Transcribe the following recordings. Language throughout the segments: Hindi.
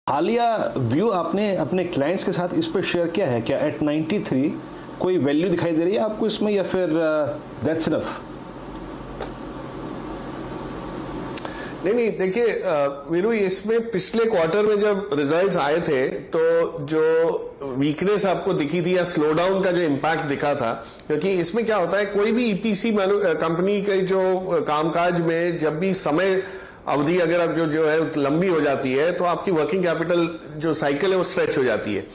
हालिया व्यू आपने अपने क्लाइंट्स के साथ इस पर शेयर किया है क्या? एट 93 कोई वैल्यू दिखाई दे रही है आपको इसमें, या फिर दैट्स इनफ? नहीं, देखिए वीरू, इसमें पिछले क्वार्टर में जब रिजल्ट्स आए थे तो जो वीकनेस आपको दिखी थी या स्लो डाउन का जो इम्पैक्ट दिखा था, क्योंकि इसमें क्या होता है, कोई भी ईपीसी कंपनी के जो कामकाज में जब भी समय अवधि अगर आप जो है लंबी हो जाती है तो आपकी वर्किंग कैपिटल जो साइकिल है वो स्ट्रेच हो जाती है।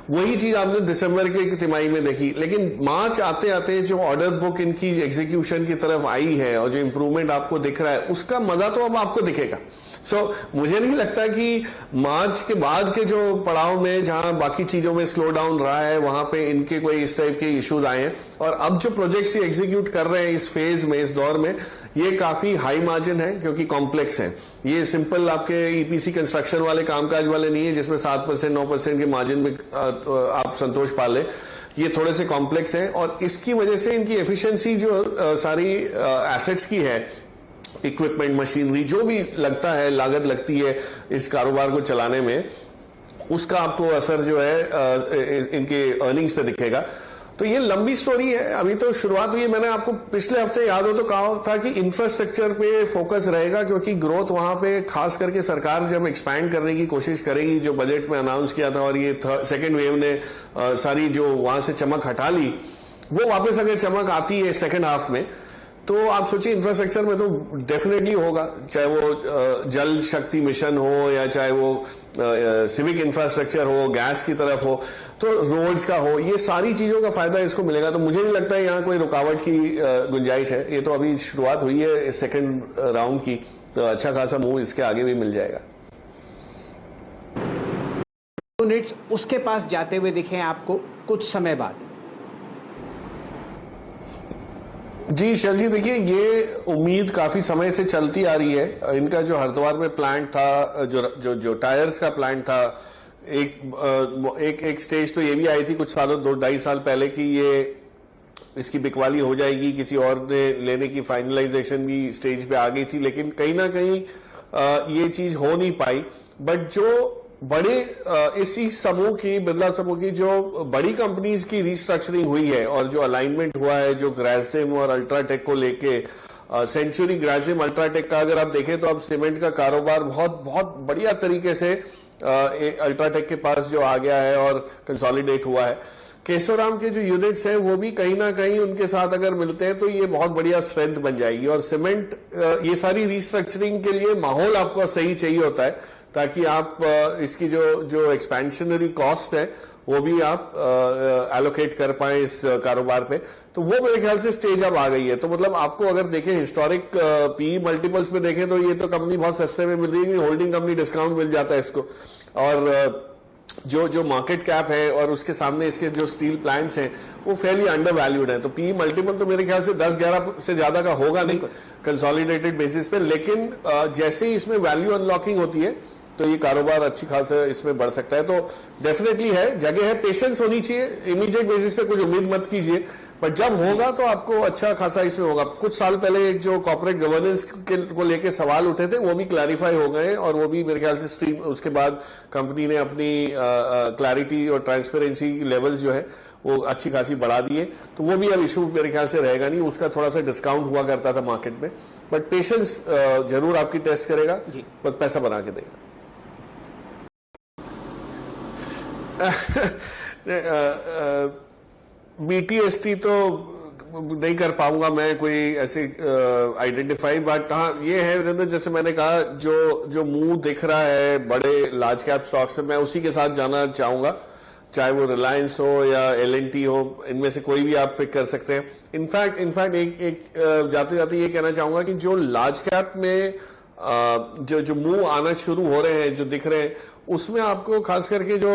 वही चीज आपने दिसंबर के तिमाही में देखी, लेकिन मार्च आते आते जो ऑर्डर बुक इनकी एग्जीक्यूशन की तरफ आई है और जो इंप्रूवमेंट आपको दिख रहा है उसका मजा तो अब आपको दिखेगा। मुझे नहीं लगता कि मार्च के बाद के जो पड़ाव में जहां बाकी चीजों में स्लो डाउन रहा है वहां पे इनके कोई इस टाइप के इश्यूज आए हैं, और अब जो प्रोजेक्ट्स ये एग्जीक्यूट कर रहे हैं इस फेज में, इस दौर में, ये काफी हाई मार्जिन है क्योंकि कॉम्प्लेक्स है। ये सिंपल आपके ईपीसी कंस्ट्रक्शन वाले कामकाज वाले नहीं है जिसमें 7% 9% के मार्जिन में आप संतोष पा ले। ये थोड़े से कॉम्प्लेक्स हैं और इसकी वजह से इनकी एफिशिएंसी जो सारी एसेट्स की है, इक्विपमेंट, मशीनरी, जो भी लगता है, लागत लगती है इस कारोबार को चलाने में, उसका आपको असर जो है इनके अर्निंग्स पे दिखेगा। तो ये लंबी स्टोरी है, अभी तो शुरुआत हुई है। मैंने आपको पिछले हफ्ते याद हो तो कहा था कि इंफ्रास्ट्रक्चर पे फोकस रहेगा क्योंकि ग्रोथ वहां पे खास करके सरकार जब एक्सपैंड करने की कोशिश करेगी, जो बजट में अनाउंस किया था, और ये सेकेंड वेव ने सारी जो वहां से चमक हटा ली, वो वापस अगर चमक आती है सेकेंड हाफ में, तो आप सोचिए इंफ्रास्ट्रक्चर में तो डेफिनेटली होगा, चाहे वो जल शक्ति मिशन हो या चाहे वो सिविक इंफ्रास्ट्रक्चर हो, गैस की तरफ हो, तो रोड्स का हो, ये सारी चीजों का फायदा इसको मिलेगा। तो मुझे नहीं लगता है यहाँ कोई रुकावट की गुंजाइश है। ये तो अभी शुरुआत हुई है सेकेंड राउंड की, तो अच्छा खासा मूव इसके आगे भी मिल जाएगा। यूनिट्स उसके पास जाते हुए दिखे आपको कुछ समय बाद? जी शैल जी, देखिए ये उम्मीद काफी समय से चलती आ रही है। इनका जो हरिद्वार में प्लांट था, जो टायर्स का प्लांट था, एक स्टेज तो ये भी आई थी कुछ सालों, 2-2.5 साल पहले, कि ये इसकी बिकवाली हो जाएगी, किसी और ने लेने की फाइनलाइजेशन भी स्टेज पे आ गई थी, लेकिन कहीं ना कहीं ये चीज हो नहीं पाई। बट जो बड़े इसी समूह की, बिरला समूह की जो बड़ी कंपनीज की रिस्ट्रक्चरिंग हुई है और जो अलाइनमेंट हुआ है, जो ग्रासिम और अल्ट्राटेक को लेके, सेंचुरी, ग्रासिम, अल्ट्राटेक का अगर आप देखें तो अब सीमेंट का कारोबार बहुत बहुत बढ़िया तरीके से अल्ट्राटेक के पास जो आ गया है और कंसोलिडेट हुआ है। केशोराम के जो यूनिट्स हैं वो भी कहीं ना कहीं उनके साथ अगर मिलते हैं तो ये बहुत बढ़िया स्ट्रेंथ बन जाएगी। और सीमेंट, ये सारी रिस्ट्रक्चरिंग के लिए माहौल आपको सही चाहिए होता है ताकि आप इसकी जो एक्सपेंशनरी कॉस्ट है वो भी आप एलोकेट कर पाए इस कारोबार पे। तो वो मेरे ख्याल से स्टेज अब आ गई है। तो मतलब आपको अगर देखें हिस्टोरिक पी मल्टीपल्स पे देखें तो ये तो कंपनी बहुत सस्ते में मिल रही है, होल्डिंग कंपनी डिस्काउंट मिल जाता है इसको, और जो मार्केट कैप है और उसके सामने इसके जो स्टील प्लांट्स हैं वो फेयरली अंडर वैल्यूड है। तो पी मल्टीपल तो मेरे ख्याल से 10-11 से ज्यादा का होगा नहीं कंसोलिडेटेड बेसिस पे, लेकिन जैसे ही इसमें वैल्यू अनलॉकिंग होती है तो ये कारोबार अच्छी खासा इसमें बढ़ सकता है। तो डेफिनेटली है, जगह है, पेशेंस होनी चाहिए, इमीडिएट बेसिस पे कुछ उम्मीद मत कीजिए, पर जब होगा तो आपको अच्छा खासा इसमें होगा। कुछ साल पहले एक जो कॉर्पोरेट गवर्नेंस को लेके सवाल उठे थे वो भी क्लैरिफाई हो गए, और वो भी मेरे ख्याल से स्ट्रीम, उसके बाद कंपनी ने अपनी क्लैरिटी और ट्रांसपेरेंसी लेवल्स जो है वो अच्छी खासी बढ़ा दिए। तो वो भी अब इशू मेरे ख्याल से रहेगा नहीं, उसका थोड़ा सा डिस्काउंट हुआ करता था मार्केट में, बट पेशेंस जरूर आपकी टेस्ट करेगा, पर पैसा बना के देगा। बीटीएसटी तो नहीं कर पाऊंगा मैं कोई ऐसे आइडेंटिफाई, बट हाँ ये है वीरेंद्र, जैसे मैंने कहा, जो मुंह दिख रहा है बड़े लार्ज कैप स्टॉक से, मैं उसी के साथ जाना चाहूंगा, चाहे वो रिलायंस हो या एलएनटी हो, इनमें से कोई भी आप पिक कर सकते हैं। इनफैक्ट एक जाते जाते ये कहना चाहूंगा कि जो लार्ज कैप में जो मुंह आना शुरू हो रहे हैं, जो दिख रहे हैं, उसमें आपको खास करके जो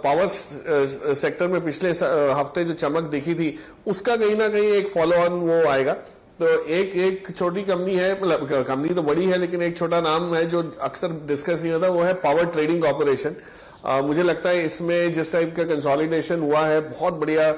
पावर सेक्टर में पिछले हफ्ते जो चमक दिखी थी उसका कहीं ना कहीं एक फॉलो ऑन वो आएगा। तो एक छोटी कंपनी है, मतलब कंपनी तो बड़ी है लेकिन एक छोटा नाम है जो अक्सर डिस्कस नहीं होता, वो है पावर ट्रेडिंग कॉर्पोरेशन। मुझे लगता है इसमें जिस टाइप का कंसोलिडेशन हुआ है, बहुत बढ़िया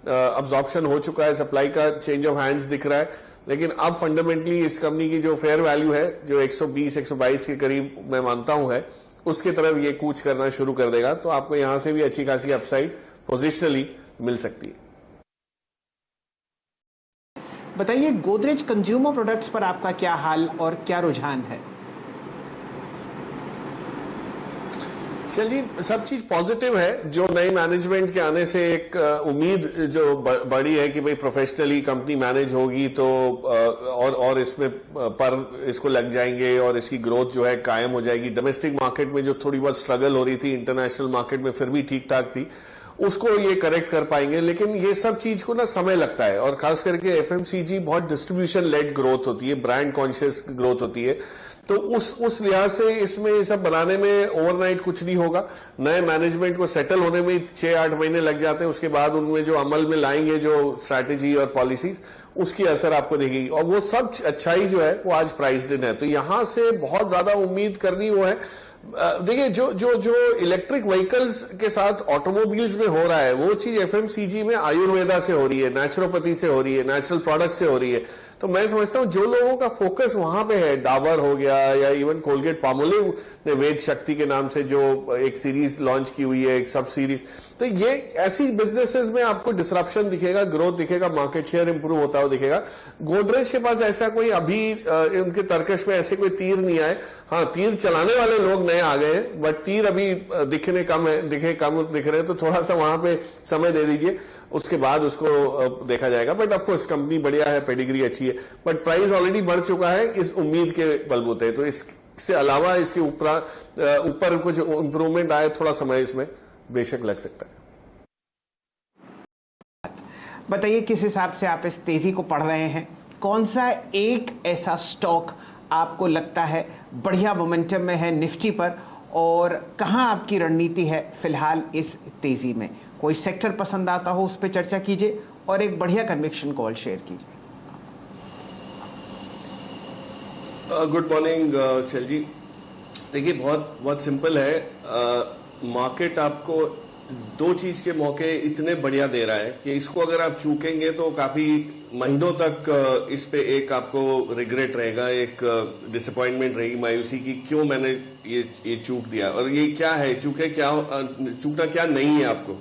अब्जॉर्प्शन हो चुका है, सप्लाई का चेंज ऑफ हैंड्स दिख रहा है, लेकिन अब फंडामेंटली इस कंपनी की जो फेयर वैल्यू है जो 120-122 के करीब मैं मानता हूं है, उसके तरफ ये कूच करना शुरू कर देगा, तो आपको यहां से भी अच्छी खासी अपसाइड पोजिशनली मिल सकती है। बताइए गोदरेज कंज्यूमर प्रोडक्ट्स पर आपका क्या हाल और क्या रुझान है? चलिए, सब चीज पॉजिटिव है। जो नए मैनेजमेंट के आने से एक उम्मीद जो बढ़ी है कि भाई प्रोफेशनली कंपनी मैनेज होगी तो और इसमें पर इसको लग जाएंगे और इसकी ग्रोथ जो है कायम हो जाएगी। डोमेस्टिक मार्केट में जो थोड़ी बहुत स्ट्रगल हो रही थी, इंटरनेशनल मार्केट में फिर भी ठीक ठाक थी, उसको ये करेक्ट कर पाएंगे। लेकिन ये सब चीज को ना समय लगता है, और खास करके एफएमसीजी बहुत डिस्ट्रीब्यूशन लेड ग्रोथ होती है, ब्रांड कॉन्शियस ग्रोथ होती है। तो उस लिहाज से इसमें ये सब बनाने में ओवरनाइट कुछ नहीं होगा। नए मैनेजमेंट को सेटल होने में 6-8 महीने लग जाते हैं। उसके बाद उनमें जो अमल में लाएंगे जो स्ट्रैटेजी और पॉलिसीज, उसकी असर आपको दिखेगी, और वो सब अच्छाई जो है वो आज प्राइस्ड इन है। तो यहां से बहुत ज्यादा उम्मीद करनी वो है। देखिए, जो इलेक्ट्रिक व्हीकल्स के साथ ऑटोमोबाइल्स में हो रहा है, वो चीज एफएमसीजी में आयुर्वेदा से हो रही है, नेचुरोपैथी से हो रही है, नेचुरल प्रोडक्ट से हो रही है। तो मैं समझता हूं जो लोगों का फोकस वहां पे है, डाबर हो गया या इवन कोलगेट पामोलिव ने वेद शक्ति के नाम से जो एक सीरीज लॉन्च की हुई है, एक सब सीरीज, तो ये ऐसी बिजनेसेस में आपको डिसरप्शन दिखेगा, ग्रोथ दिखेगा, मार्केट शेयर इंप्रूव होता हुआ दिखेगा। गोदरेज के पास ऐसा कोई अभी उनके तर्कश में ऐसे कोई तीर नहीं आए। हाँ, तीर चलाने वाले लोग नए आ गए हैं, बट तीर अभी दिख रहे हैं, तो थोड़ा सा वहां पे समय दे दीजिए, उसके बाद उसको देखा जाएगा। बट ऑफकोर्स कंपनी बढ़िया है, पेडिग्री अच्छी है, बट प्राइस ऑलरेडी बढ़ चुका है इस उम्मीद के बलबूते। तो इससे अलावा इसके ऊपर कुछ इंप्रूवमेंट आए, थोड़ा समय इसमें बेशक लग सकता है। बताइए किस हिसाब से आप इस तेजी को पढ़ रहे हैं? कौन सा एक ऐसा स्टॉक आपको लगता है बढ़िया मोमेंटम में है निफ्टी पर, और कहां आपकी रणनीति है फिलहाल इस तेजी में? कोई सेक्टर पसंद आता हो उस पर चर्चा कीजिए, और एक बढ़िया कन्विक्शन कॉल शेयर कीजिए। गुड मॉर्निंग शैल जी। देखिए, बहुत सिंपल है। मार्केट आपको दो चीज के मौके इतने बढ़िया दे रहा है कि इसको अगर आप चूकेंगे तो काफी महीनों तक इस पे एक आपको रिग्रेट रहेगा, एक डिसअपॉइंटमेंट रहेगी, मायूसी की, क्यों मैंने ये चूक दिया। और ये क्या है, चूकना क्या नहीं है आपको।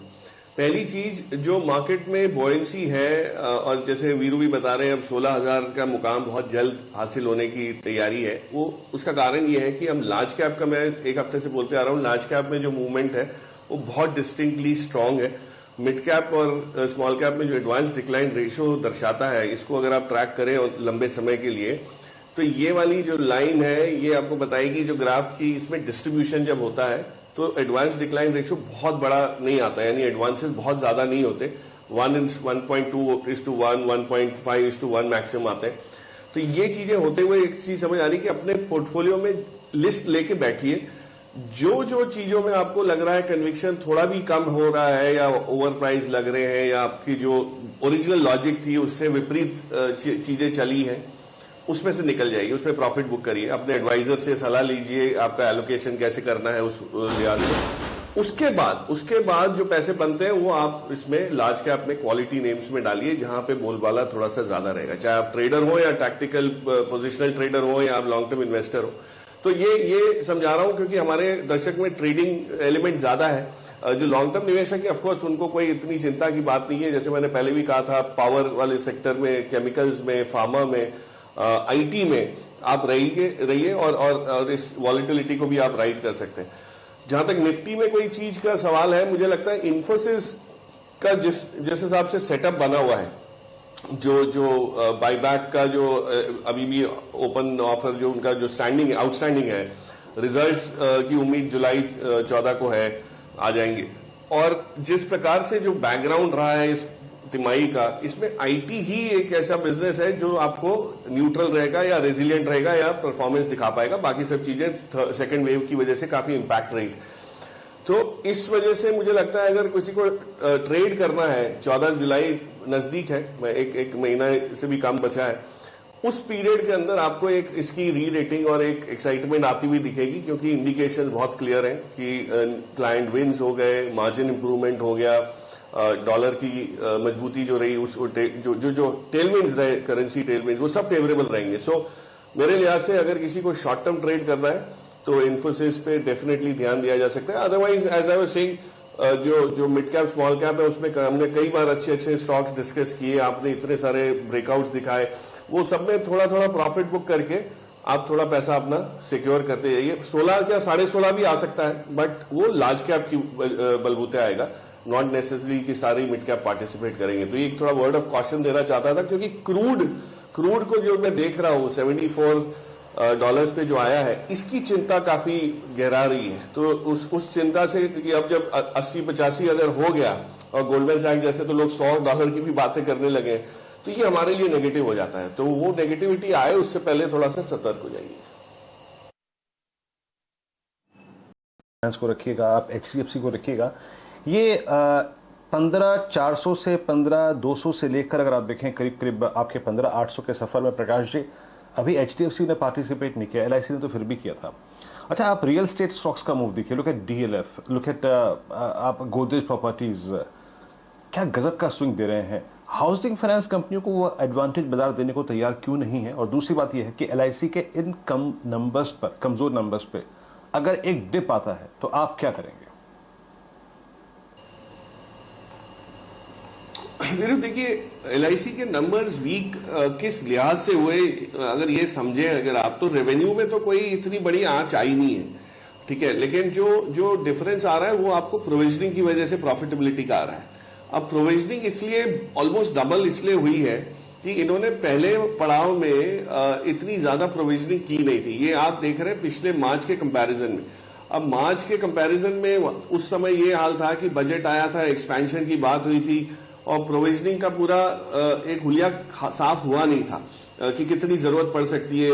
पहली चीज, जो मार्केट में बॉयंसी है, और जैसे वीरू भी बता रहे हैं, अब 16,000 का मुकाम बहुत जल्द हासिल होने की तैयारी है। वो उसका कारण ये है कि हम लार्ज कैप का, मैं एक हफ्ते से बोलते आ रहा हूँ, लार्ज कैप में जो मूवमेंट है वो बहुत डिस्टिंक्टली स्ट्रांग है। मिड कैप और स्मॉल कैप में जो एडवांस डिक्लाइन रेशियो दर्शाता है, इसको अगर आप ट्रैक करें और लंबे समय के लिए, तो ये वाली जो लाइन है ये आपको बताएगी, जो ग्राफ की इसमें डिस्ट्रीब्यूशन जब होता है तो एडवांस डिक्लाइन रेशियो बहुत बड़ा नहीं आता, यानी एडवांसेस बहुत ज्यादा नहीं होते, 1:1.2:1, 1.5:1 मैक्सिमम आते हैं। तो ये चीजें होते हुए एक चीज समझ आ रही कि अपने पोर्टफोलियो में लिस्ट लेके बैठिए। जो चीजों में आपको लग रहा है कन्विक्शन थोड़ा भी कम हो रहा है, या ओवर प्राइस लग रहे हैं, या आपकी जो ओरिजिनल लॉजिक थी उससे विपरीत चीजें चली हैं, उसमें से निकल जाइए, उसमें प्रॉफिट बुक करिए, अपने एडवाइजर से सलाह लीजिए आपका एलोकेशन कैसे करना है उस लिहाज से। उसके बाद जो पैसे बनते हैं वो आप इसमें लार्ज कैप में क्वालिटी नेम्स में डालिए, जहां पे बोलबाला थोड़ा सा ज्यादा रहेगा, चाहे आप ट्रेडर हो या टैक्टिकल पोजिशनल ट्रेडर हो या आप लॉन्ग टर्म इन्वेस्टर हो। तो ये समझा रहा हूं क्योंकि हमारे दर्शक में ट्रेडिंग एलिमेंट ज्यादा है। जो लॉन्ग टर्म निवेशक है, ऑफकोर्स उनको कोई इतनी चिंता की बात नहीं है। जैसे मैंने पहले भी कहा था, पावर वाले सेक्टर में, केमिकल्स में, फार्मा में, आईटी में आप रहिए और इस वॉलेटिलिटी को भी आप राइड कर सकते हैं। जहां तक निफ्टी में कोई चीज का सवाल है, मुझे लगता है इन्फोसिस का जिस हिसाब से सेटअप बना हुआ है, जो बाईबैक का जो अभी भी ओपन ऑफर जो उनका जो आउटस्टैंडिंग है, रिजल्ट्स की उम्मीद जुलाई 14 को है, आ जाएंगे। और जिस प्रकार से जो बैकग्राउंड रहा है इस तिमाही का, इसमें आईटी ही एक ऐसा बिजनेस है जो आपको न्यूट्रल रहेगा या रेजिलिएंट रहेगा या परफॉर्मेंस दिखा पाएगा। बाकी सब चीजें सेकेंड वेव की वजह से काफी इंपैक्ट रही। तो इस वजह से मुझे लगता है अगर किसी को ट्रेड करना है, 14 जुलाई नजदीक है, एक महीना से भी कम बचा है, उस पीरियड के अंदर आपको एक इसकी री रेटिंग और एक एक्साइटमेंट आती हुई दिखेगी, क्योंकि इंडिकेशन बहुत क्लियर है कि क्लाइंट विन्स हो गए, मार्जिन इंप्रूवमेंट हो गया, डॉलर की मजबूती जो रही, उस जो टेलविंड्स रहे, करेंसी टेलविंड्स, वो सब फेवरेबल रहेंगे। सो मेरे लिहाज से अगर किसी को शॉर्ट टर्म ट्रेड करना है तो इन्फोसिस पे डेफिनेटली ध्यान दिया जा सकता है। Otherwise as I was saying, जो मिड कैप स्मॉल कैप है उसमें हमने कई बार अच्छे अच्छे स्टॉक्स डिस्कस किए, आपने इतने सारे ब्रेकआउट्स दिखाए, वो सब में थोड़ा थोड़ा प्रॉफिट बुक करके आप थोड़ा पैसा अपना सिक्योर करते जाइए। 16 क्या 16.5 भी आ सकता है, बट वो लार्ज कैप की बलबूते आएगा, नॉट नेसेसरी कि सारे मिड कैप पार्टिसिपेट करेंगे। तो ये एक थोड़ा वर्ड ऑफ कॉशन देना चाहता था, क्योंकि क्रूड को जो मैं देख रहा हूं $74 पे जो आया है, इसकी चिंता काफी गहरा रही है। तो उस चिंता से कि अब जब 80-85 अगर हो गया और गोल्डमैन सैक्स जैसे तो लोग $100 की भी बातें करने लगे, तो ये हमारे लिए नेगेटिव हो जाता है। तो वो नेगेटिविटी आए उससे पहले थोड़ा सा सतर्क हो जाइए। को रखिएगा, आप HDFC को रखिएगा। ये 15,400 से 15,200 से लेकर अगर आप देखें करीब करीब आपके 15,800 के सफर में प्रकाश जी अभी HDFC ने पार्टिसिपेट नहीं किया, LIC ने तो फिर भी किया था। अच्छा, आप रियल स्टेट स्टॉक्स का मूव देखिए, look at DLF, look at आप गोदरेज प्रॉपर्टीज, क्या गजब का स्विंग दे रहे हैं। हाउसिंग फाइनेंस कंपनियों को वो एडवांटेज बाजार देने को तैयार क्यों नहीं है? और दूसरी बात यह है कि LIC के इन नंबर्स पर, कमजोर नंबर्स पे अगर एक डिप आता है तो आप क्या करेंगे? देखिए, LIC के नंबर्स वीक किस लिहाज से हुए, अगर ये समझें अगर आप, तो रेवेन्यू में तो कोई इतनी बड़ी आंच आई नहीं है, ठीक है, लेकिन जो डिफरेंस आ रहा है वो आपको प्रोविजनिंग की वजह से प्रॉफिटेबिलिटी का आ रहा है। अब प्रोविजनिंग इसलिए ऑलमोस्ट डबल इसलिए हुई है कि इन्होंने पहले पड़ाव में इतनी ज्यादा प्रोविजनिंग की नहीं थी। ये आप देख रहे हैं पिछले मार्च के कंपैरिजन में। अब मार्च के कंपैरिजन में उस समय ये हाल था कि बजट आया था, एक्सपेंशन की बात हुई थी और प्रोविजनिंग का पूरा एक हुलिया साफ हुआ नहीं था कि कितनी जरूरत पड़ सकती है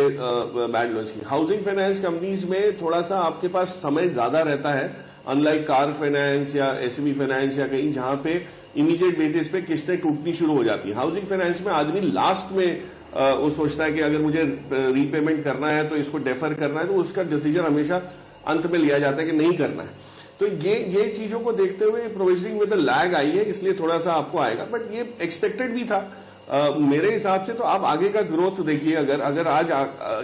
बैड लोन्स की। हाउसिंग फाइनेंस कंपनीज में थोड़ा सा आपके पास समय ज्यादा रहता है, अनलाइक कार फाइनेंस या SME फाइनेंस या कहीं जहां पे इमीडिएट बेसिस पे किस्तें टूटनी शुरू हो जाती है। हाउसिंग फाइनेंस में आदमी लास्ट में वो सोचता है कि अगर मुझे रीपेमेंट करना है तो इसको डेफर करना है, तो उसका डिसीजन हमेशा अंत में लिया जाता है कि नहीं करना है। तो ये चीजों को देखते हुए प्रोविजनिंग में तो लैग आई है, इसलिए थोड़ा सा आपको आएगा, बट ये एक्सपेक्टेड भी था मेरे हिसाब से। तो आप आगे का ग्रोथ देखिए, अगर आज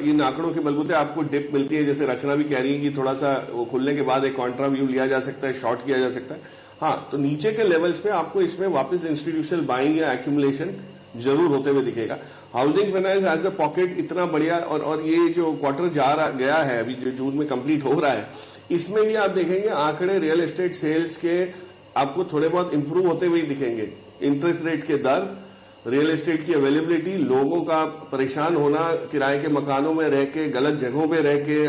इन आंकड़ों के बलबूते आपको डिप मिलती है, जैसे रचना भी कह रही है कि थोड़ा सा वो खुलने के बाद एक कॉन्ट्रा व्यू लिया जा सकता है, शॉर्ट किया जा सकता है, हाँ, तो नीचे के लेवल्स पे आपको इसमें वापस इंस्टीट्यूशनल बाइंग या एक्यूमुलेशन जरूर होते हुए दिखेगा। Housing finance as a pocket इतना बढ़िया, और ये जो क्वार्टर गया है अभी जो जून में कंप्लीट हो रहा है, इसमें भी आप देखेंगे आंकड़े रियल एस्टेट सेल्स के आपको थोड़े बहुत इंप्रूव होते हुए दिखेंगे। इंटरेस्ट रेट के दर, रियल एस्टेट की अवेलेबिलिटी, लोगों का परेशान होना, किराए के मकानों में रह के, गलत जगहों पे रह के,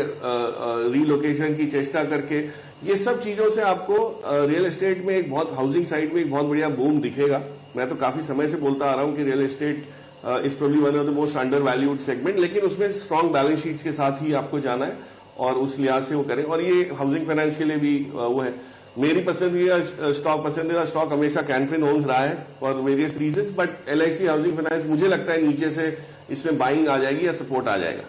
रीलोकेशन की चेष्टा करके, ये सब चीजों से आपको रियल एस्टेट में एक बहुत, हाउसिंग साइड में एक बहुत बढ़िया बूम दिखेगा। मैं तो काफी समय से बोलता आ रहा हूं कि real estate is probably one of the most under valued segment, लेकिन उसमें स्ट्रॉन्ग बैलेंस शीट्स के साथ ही आपको जाना है और उस लिहाज से वो करें। और ये हाउसिंग फाइनेंस के लिए भी वो है। मेरी पसंदीदा स्टॉक हमेशा कैनफिन होम्स रहा है for various reasons, but LIC housing finance मुझे लगता है नीचे से इसमें बाइंग आ जाएगी या सपोर्ट आ जाएगा।